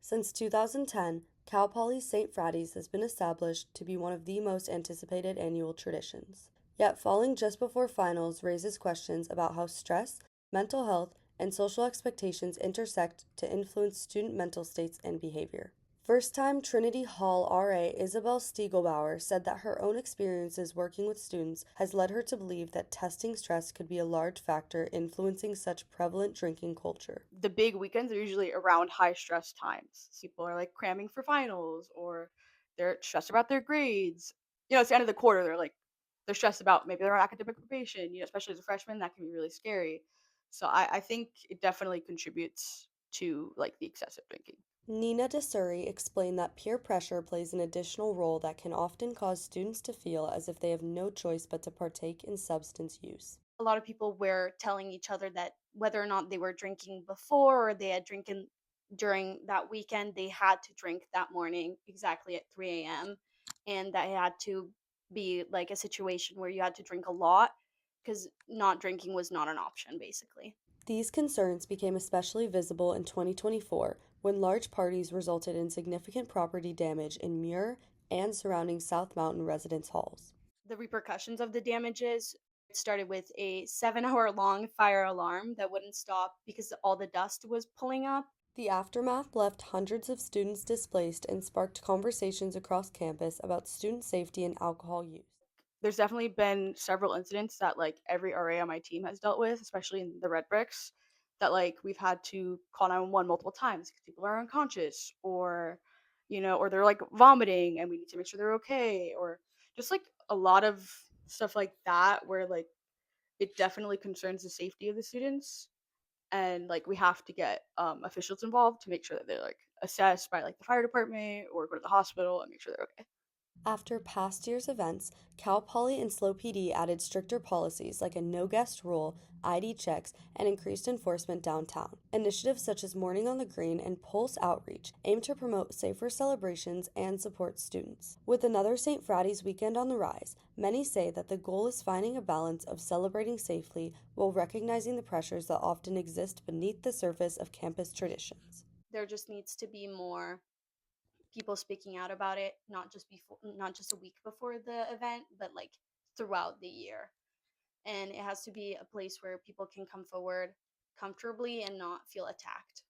Since 2010, Cal Poly's St. Fratty's has been established to be one of the most anticipated annual traditions. Yet, falling just before finals raises questions about how stress, mental health, and social expectations intersect to influence student mental states and behavior. First time Trinity Hall RA Isabel Stiegelbauer said that her own experiences working with students has led her to believe that testing stress could be a large factor influencing such prevalent drinking culture. The big weekends are usually around high stress times. People are like cramming for finals or they're stressed about their grades. It's the end of the quarter. They're stressed about maybe their academic probation. Especially as a freshman, that can be really scary. So I think it definitely contributes to like the excessive drinking. Nina DeSuri explained that peer pressure plays an additional role that can often cause students to feel as if they have no choice but to partake in substance use. A lot of people were telling each other that whether or not they were drinking before or they had drinking during that weekend, they had to drink that morning exactly at 3 a.m. And that it had to be like a situation where you had to drink a lot because not drinking was not an option, basically. These concerns became especially visible in 2024 when large parties resulted in significant property damage in Muir and surrounding South Mountain residence halls. The repercussions of the damages, it started with a 7 hour long fire alarm that wouldn't stop because all the dust was pulling up. The aftermath left hundreds of students displaced and sparked conversations across campus about student safety and alcohol use. There's definitely been several incidents that, like, every RA on my team has dealt with, especially in the Red Bricks, that, like, we've had to call 911 multiple times because people are unconscious or they're, like, vomiting, and we need to make sure they're okay, or just, like, a lot of stuff like that where, like, it definitely concerns the safety of the students, and, like, we have to get, officials involved to make sure that they're, like, assessed by, like, the fire department or go to the hospital and make sure they're okay. After past year's events, Cal Poly and SLO PD added stricter policies like a no guest rule, ID checks, and increased enforcement downtown. Initiatives such as Morning on the Green and Pulse Outreach aim to promote safer celebrations and support students. With another St. Fratty's weekend on the rise, many say that the goal is finding a balance of celebrating safely while recognizing the pressures that often exist beneath the surface of campus traditions. There just needs to be more people speaking out about it, not just a week before the event, but like throughout the year. And it has to be a place where people can come forward comfortably and not feel attacked.